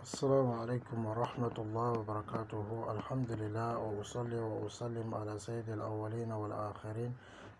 السلام عليكم ورحمة الله وبركاته. الحمد لله وأصلي وأسلم على سيد الأولين والآخرين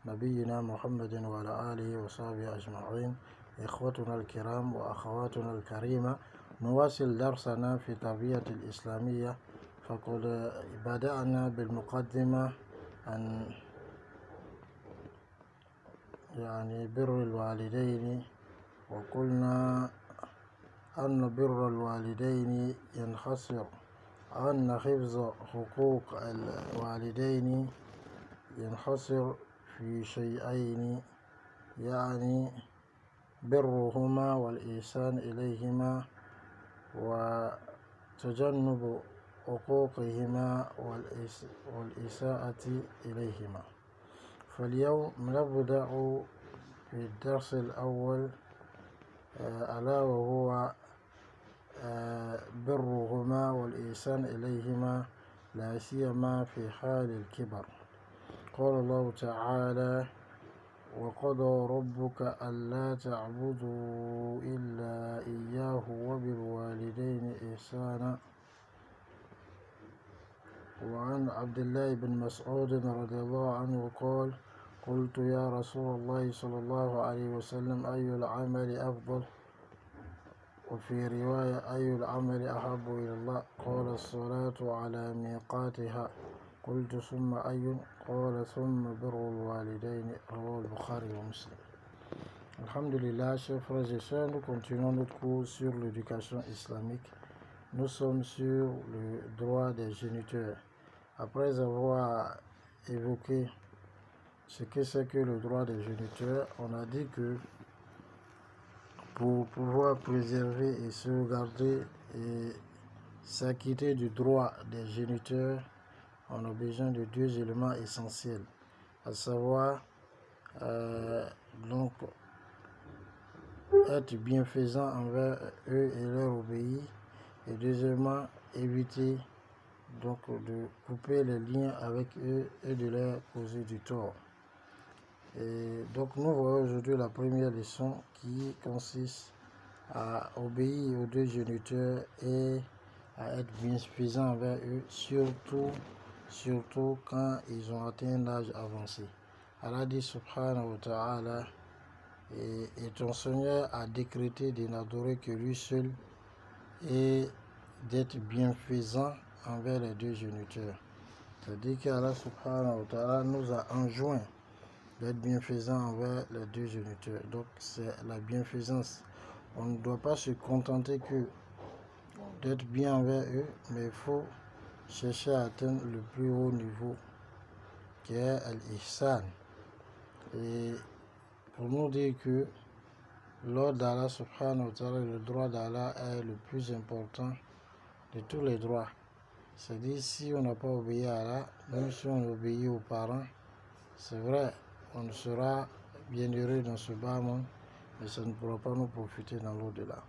نبينا محمد وعلى آله وصحبه أجمعين. إخوتنا الكرام وأخواتنا الكريمة، نواصل درسنا في التربية الإسلامية. فقد بدأنا بالمقدمة عن بر الوالدين، وقلنا أن بر الوالدين ينحصر أن حفظ حقوق الوالدين ينحصر في شيئين، يعني برهما والإحسان إليهما وتجنب حقوقهما والإساءة إليهما. فاليوم نبدأ في الدرس الأول ألا وهو برهما والإحسان إليهما، لا سيما في حال الكبر. قال الله تعالى: وقضى ربك ألا تعبدوا إلا إياه وبالوالدين إحسانا. وعن عبد الله بن مسعود رضي الله عنه قال: قلت يا رسول الله صلى الله عليه وسلم أي العمل أفضل؟ وفي رواية أي العمل أحب إلى الله؟ قال: الصلاة على ميقاتها. قلت ثم أي؟ قال: ثم بر الوالدين. رواه البخاري ومسلم. Alhamdulillah, chers frères et sœurs, nous continuons notre cours sur l'éducation islamique. Nous sommes sur le droit des géniteurs. Après avoir évoqué ce que c'est que le droit des géniteurs, on a dit que pour pouvoir préserver et sauvegarder et s'acquitter du droit des géniteurs, on a besoin de deux éléments essentiels, à savoir donc être bienfaisant envers eux et leur obéir, et deuxièmement éviter donc de couper les liens avec eux et de leur causer du tort. Et donc nous voyons aujourd'hui la première leçon qui consiste à obéir aux deux géniteurs et à être bienfaisant envers eux, surtout quand ils ont atteint un âge avancé. Allah dit subhanahu wa ta'ala: et ton Seigneur a décrété de n'adorer que lui seul et d'être bienfaisant envers les deux géniteurs. C'est-à-dire qu'Allah subhanahu wa ta'ala nous a enjoint d'être bienfaisant envers les deux géniteurs. Donc c'est la bienfaisance. On ne doit pas se contenter que d'être bien envers eux, mais il faut chercher à atteindre le plus haut niveau qui est l'ihsan. Et pour nous dire que l'ordre d'Allah subhanahu wa ta'ala, le droit d'Allah est le plus important de tous les droits. C'est-à-dire, si on n'a pas obéi à Allah, même si on obéit aux parents, c'est vrai, on sera bien heureux dans ce bas monde, mais ça ne pourra pas nous profiter dans l'au-delà.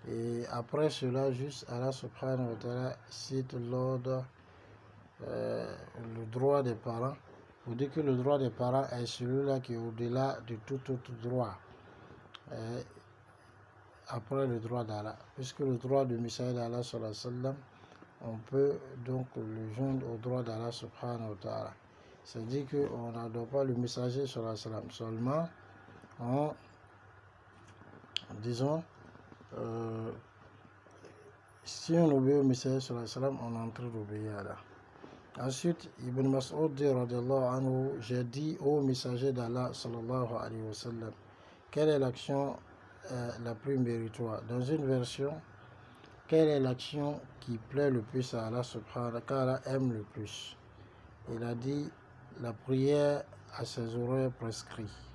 Et après cela, juste Allah subhanahu wa ta'ala cite l'ordre, le droit des parents. Vous dites que le droit des parents est celui-là qui est au-delà de tout autre droit, après le droit d'Allah. Puisque le droit de Messiah d'Allah sallallahu alayhi wa sallam, on peut donc le joindre au droit d'Allah subhanahu wa ta'ala. C'est-à-dire qu'on n'adore pas le messager sallallahu alayhi wa sallam, seulement en disons si on obéit au messager sallallahu alayhi wa sallam, on est en train d'obéir à Allah. Ensuite, Ibn Mas'ud dit radiyallahu anhu: j'ai dit au messager d'Allah sallallahu alayhi wa sallam, quelle est l'action la plus méritoire? Dans une version, quelle est l'action qui plaît le plus à Allah subhanahu wa ta'ala, qu'Allah aime le plus? Il a dit: la prière à ses horaires prescrits.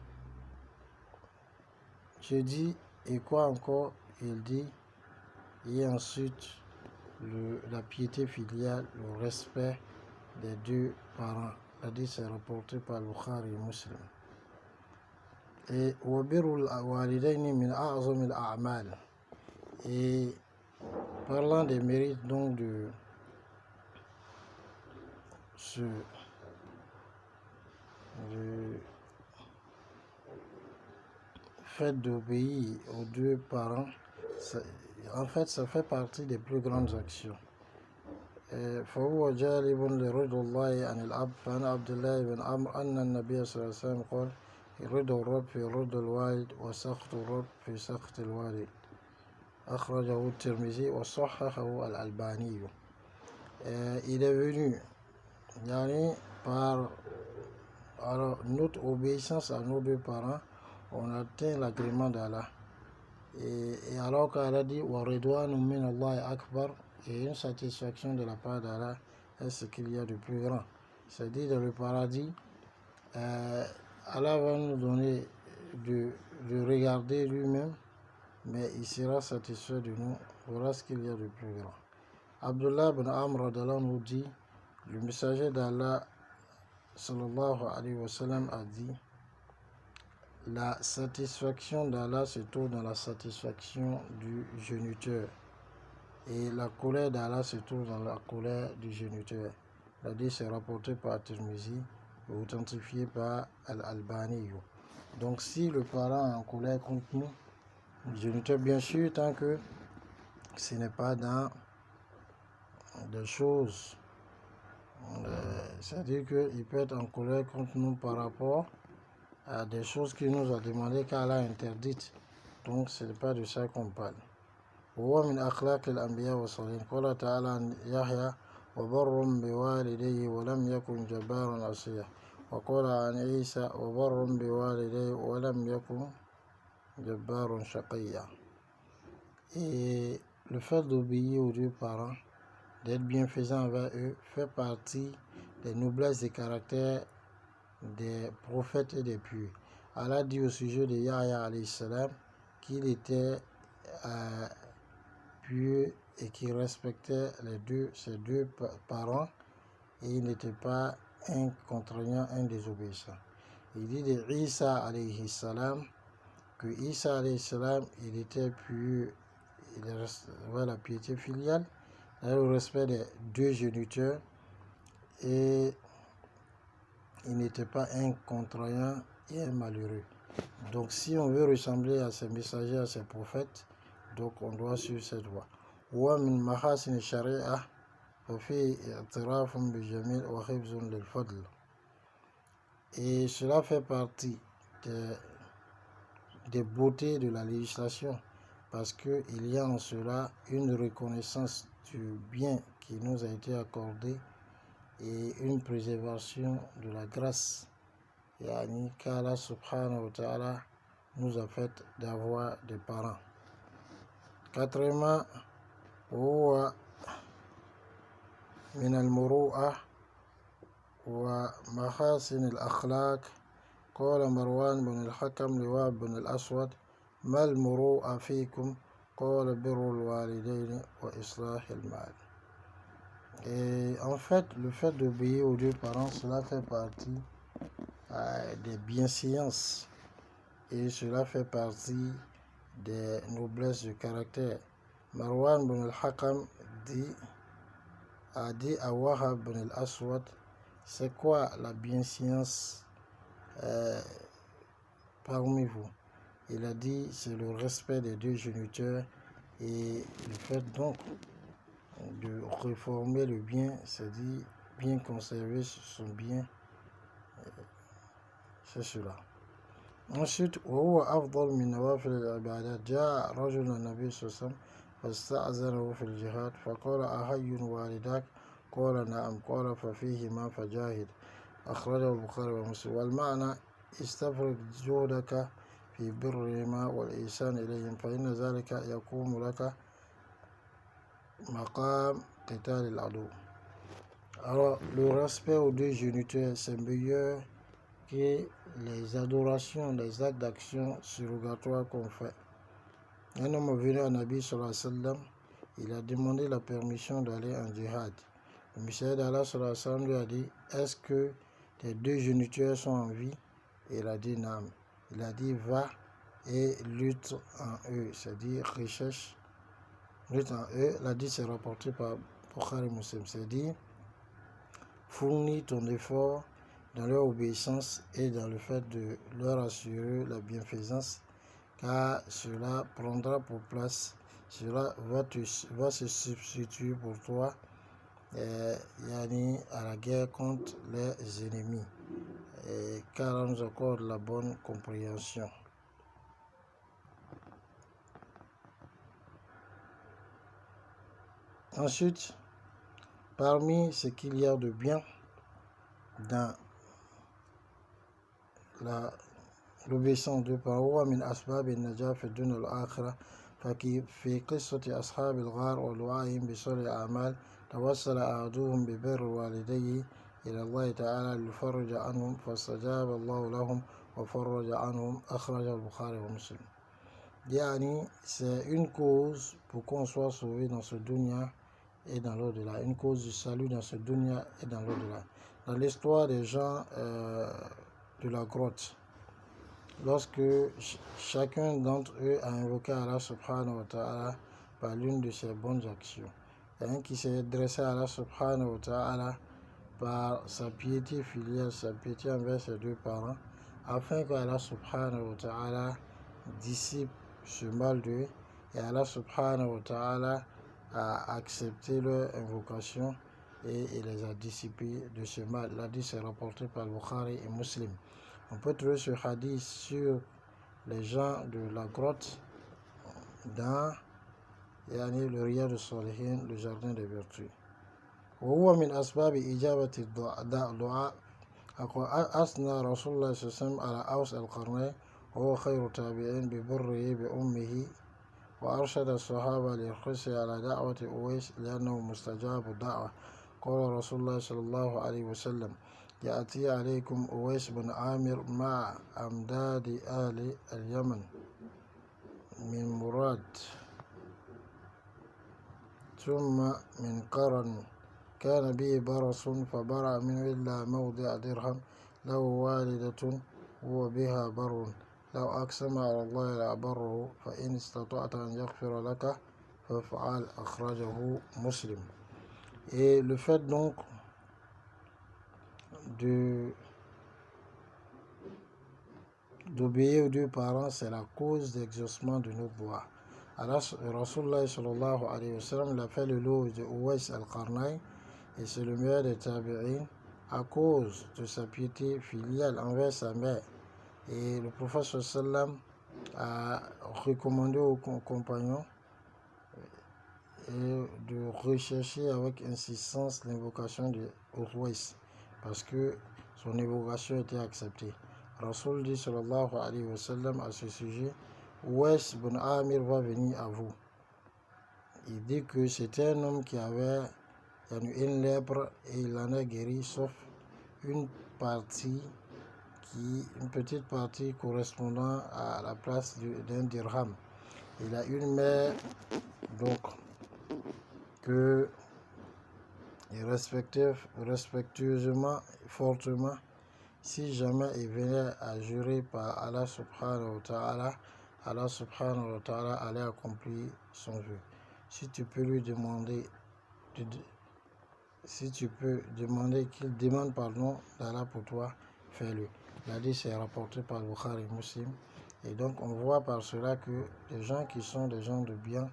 Je dis: et quoi encore? Il dit: et ensuite la piété filiale, le respect des deux parents. C'est-à-dire, c'est rapporté par Bukhari et Muslim. Et wabirul walidayni min a'zamil a'mal. Et parlant des mérites donc de ce fait d'obéir aux deux parents, en fait, ça fait partie des plus grandes actions. فهو جالب لرضا الله عن العبد. فعن عبد الله بن عمرو أن النبي صلى الله عليه وسلم قال رضا الرب في رضا الوالد وسخط الرب في سخط الوالد. أخرجه الترمذي وصححه الألباني. Il est venu par notre obéissance à nos deux parents, on atteint l'agrément d'Allah. Et alors qu'Allah dit wa ridwanu min Allah akbar, et une satisfaction de la part d'Allah est ce qu'il y a de plus grand. C'est-à-dire dans le paradis, Allah va nous donner de regarder lui-même, mais il sera satisfait de nous. Voilà ce qu'il y a de plus grand. Abdullah ibn Amr nous dit, le messager d'Allah sallallahu alayhi wa sallam a dit, la satisfaction d'Allah se trouve dans la satisfaction du géniteur. Et la colère d'Allah se trouve dans la colère du géniteur. C'est rapporté par Tirmizi et authentifié par Al-Albani. Donc si le parent est en colère contre nous, le géniteur, bien sûr, tant que ce n'est pas dans des choses, c'est-à-dire qu'il peut être en colère contre nous par rapport à des choses qu'il nous a demandé qu'Allah a interdites. Donc ce n'est pas de ça qu'on parle. وهو من أخلاق الأنبياء والصالحين. قال تعالى عن يحيى وبر بوالديه ولم يكن جبارا عصيا. وقال عن عيسى وبر بوالديه ولم يكن جبارا شقيا. Et le fait d'obéir aux deux parents, d'être bienfaisant envers eux, fait partie des noblesses des caractères des prophètes et des pieux. Allah dit au sujet de Yahya alayhi salam qu'il était pieux et qu'il respectait ses deux parents et il n'était pas un contraignant, un désobéissant. Il dit de Isa alayhi salam que Isa alayhi salam il était pieux, il avait la piété filiale, le respect des deux géniteurs et il n'était pas un contraignant et un malheureux. Donc si on veut ressembler à ces messagers, à ces prophètes, donc on doit suivre cette voie. ومن محاسن الشريعة ففي اعتراف بجميل وحفظ للفضل. Et cela fait partie des beautés de la législation parce qu'il y a en cela une reconnaissance du bien qui nous a été accordé et une préservation de la grâce qu'Allah subhanahu wa ta'ala nous a fait d'avoir des parents. Quatrièmement, وهو من المروءة ومحاسن الأخلاق. قال مروان بن الحكم لوهب بن الأسود ما المروءة فيكم؟ قال بر الوالدين وإصلاح المال. Et en fait, le fait d'obéir aux deux parents, cela fait partie des bienséances et cela fait partie des noblesses de caractère. Marwan bin al-Hakam a dit à Wahab bin al-Aswad, c'est quoi la bienséance parmi vous? Il a dit, c'est le respect des deux géniteurs et le fait donc de réformer le bien, c'est-à-dire bien conserver son bien, c'est cela. Ensuite, وهو أفضل من نوافل العبادات. جاء رجل النبي صلى الله عليه وسلم فاستأذنه في الجهاد فقال أحي والداك؟ قال نعم. قال ففيهما فجاهد. أخرجه البخاري ومسلم. والمعنى استفرغ جهدك في برهما والإحسان إليهم فإن ذلك يقوم لك مقام قتال العدو. Alors, le respect aux deux géniteurs, c'est meilleur que les adorations, les actes d'action surrogatoires qu'on fait. Un homme est venu à Nabi sallallahu alayhi wa sallam, il a demandé la permission d'aller en djihad. Le messager d'Allah sallallahu alayhi wa sallam lui a dit, est-ce que tes deux géniteurs sont en vie? Il a dit non. Il a dit va et lutte en eux, c'est-à-dire recherche, lutte en eux. Il a dit, c'est rapporté par Bukhari Muslim, c'est-à-dire fournis ton effort dans leur obéissance et dans le fait de leur assurer la bienfaisance, car cela prendra pour place cela va se substituer pour toi à la guerre contre les ennemis, car on nous accorde la bonne compréhension. Ensuite, parmi ce qu'il y a de bien dans l'obéissance de parole, من أسباب النجاة في الدنيا والآخرة ففي قصة أصحاب الغار ودعائهم بصالح الأعمال توسل أحدهم ببر والديه إلى الله تعالى ليفرج عنهم فاستجاب الله لهم وفرج عنهم أخرجه البخاري ومسلم. C'est une cause pour qu'on soit sauvé dans ce dunya et dans l'au-delà, une cause du salut dans ce dunya et dans l'au-delà. Dans l'histoire des gens de la grotte, lorsque chacun d'entre eux a invoqué Allah subhanahu wa ta'ala par l'une de ses bonnes actions, il y a un qui s'est dressé à Allah subhanahu wa ta'ala par sa piété filiale, sa piété envers ses deux parents, afin que Allah subhanahu wa ta'ala dissipe ce mal d'eux, et Allah subhanahu wa ta'ala a accepté leur invocation et il les a dissipés de ce mal. L'hadith est rapporté par Bukhari et Muslim. On peut trouver ce hadith sur les gens de la grotte dans le Riyad al-Salihin, le jardin des vertus. وهو من أسباب إجابة الدعاء. أثنى رسول الله صلى الله عليه وسلم على أوس القرنين وهو خير التابعين ببره بأمه وأرشد الصحابة للحرص على دعوة أويس لأنه مستجاب الدعوة. قال رسول الله صلى الله عليه وسلم يأتي عليكم أويس بن عامر مع أمداد أهل اليمن من مراد ثم من قرن كان به برص فبرأ منه إلا موضع درهم له والدة هو بها بر لو أقسم على الله لأبره فإن استطعت أن يغفر لك فافعل أخرجه مسلم. Et le fait donc d'obéir aux deux parents, c'est la cause d'exaucement de nos doigts. Alors, Rasulullah sallallahu alayhi wa sallam l'a fait le lot de Uwais al-Qarnayn, et c'est le meilleur des tabi'in à cause de sa piété filiale envers sa mère. Et le prophète sallallahu a recommandé aux compagnons de rechercher avec insistance l'invocation de Uwais, parce que son évocation était acceptée. Rasul dit sallallahu alayhi wa sallam à ce sujet, Uwais ibn Amir va venir à vous. Il dit que c'était un homme qui avait une lèpre et il en a guéri, sauf une petite partie correspondant à la place d'un dirham. Il a une mère donc que il respectait respectueusement, fortement. Si jamais il venait à jurer par Allah subhanahu wa ta'ala, Allah subhanahu wa ta'ala allait accomplir son vœu. Si tu peux lui demander qu'il demande pardon d'Allah pour toi, fais-le. L'hadith est rapporté par Bukhari et Muslim. Et donc on voit par cela que les gens qui sont des gens de bien,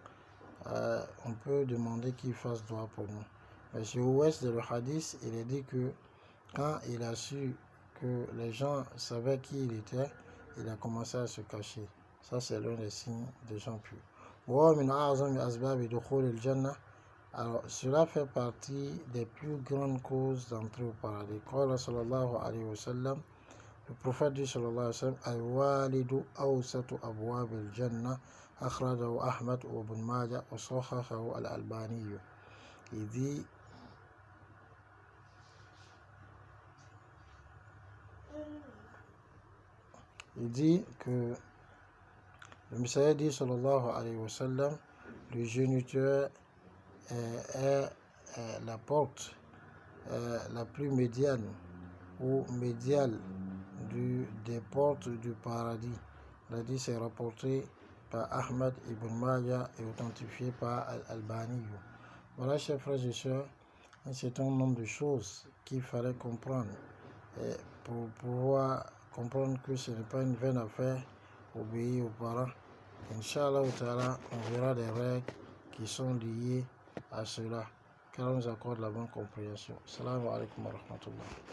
on peut demander qu'ils fassent droit pour nous. Mais sur l'ouest de le hadith, il est dit que quand il a su que les gens savaient qui il était, il a commencé à se cacher. Ça, c'est l'un des signes des gens pieux. Alors, cela fait partie des plus grandes causes d'entrer au paradis. Qala sallallahu alayhi wa sallam, le prophète dit sallallahu alayhi wa sallam, Al-walidu awsatu abwab al-jannah, akhrajahu Ahmad wa Ibn Majah wa sahahahu al-Albani. Il dit que le Messager dit sallallahu alayhi wa sallam, le géniteur est la porte la plus médiane ou médiale des portes du paradis. L'hadith est rapporté par Ahmad ibn Majah et authentifié par Al-Albani. Voilà, chers frères et sœurs, un certain nombre de choses qu'il fallait comprendre pour pouvoir comprendre que ce n'est pas une vaine affaire obéir aux parents, Inch'Allah, on verra des règles qui sont liées à cela, car on nous accorde la bonne compréhension. Salam alaikum wa rahmatullah.